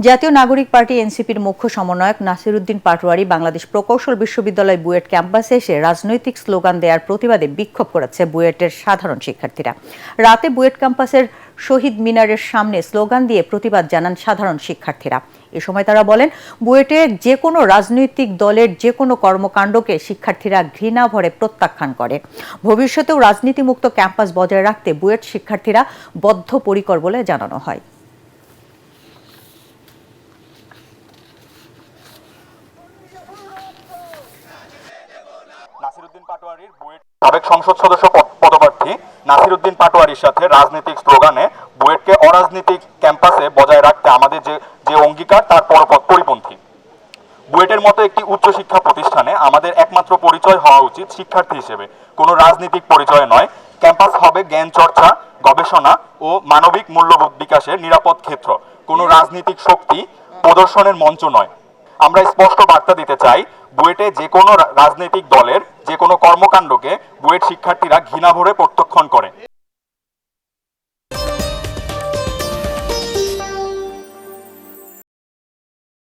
জাতীয় নাগরিক পার্টি এনসিপির মুখ্য সমন্বয়ক নাসিরউদ্দিন পাটোয়ারি বাংলাদেশ প্রকৌশল বিশ্ববিদ্যালয় বুয়েট ক্যাম্পাসে এসে রাজনৈতিক স্লোগান দেওয়ার প্রতিবাদে বিক্ষোভ করেছে বুয়েটের সাধারণ শিক্ষার্থীরা। রাতে বুয়েট ক্যাম্পাসের শহীদ মিনারের সামনে স্লোগান দিয়ে প্রতিবাদ জানান সাধারণ শিক্ষার্থীরা। এ সময় তারা বলেন, বুয়েটে যে কোনো রাজনৈতিক দলের যে কোনো কর্মকাণ্ডকে শিক্ষার্থীরা ঘৃণা ভরে প্রত্যাখ্যান করে। ভবিষ্যতেও রাজনীতিমুক্ত ক্যাম্পাস বজায় রাখতে বুয়েট শিক্ষার্থীরা বদ্ধপরিকর বলে জানানো হয়। নাসিরউদ্দিন পাটোয়ারির বুয়েট সাবেক সংসদ সদস্য পদপ্রার্থী নাসিরউদ্দিন পাটোয়ারির সাথে রাজনৈতিক স্লোগানে বুয়েটকে অরাজনৈতিক ক্যাম্পাসে বজায় রাখতে আমাদের যে অঙ্গীকার তার পরিপন্থী। বুয়েটের মতো একটি উচ্চশিক্ষা প্রতিষ্ঠানে আমাদের একমাত্র পরিচয় হওয়া উচিত শিক্ষার্থী হিসেবে, কোনো রাজনৈতিক পরিচয় নয়। ক্যাম্পাস হবে জ্ঞান চর্চা, গবেষণা ও মানবিক মূল্যবোধ বিকাশের নিরাপদ ক্ষেত্র, কোনো রাজনৈতিক শক্তি প্রদর্শনের মঞ্চ নয়। আমরা স্পষ্ট বার্তা দিতে চাই, বুয়েটে যে কোনো রাজনৈতিক দলের যে কোনো কর্মকাণ্ডকে বুয়েট শিক্ষার্থীরা ঘৃণা ভরে প্রত্যাখ্যান করে।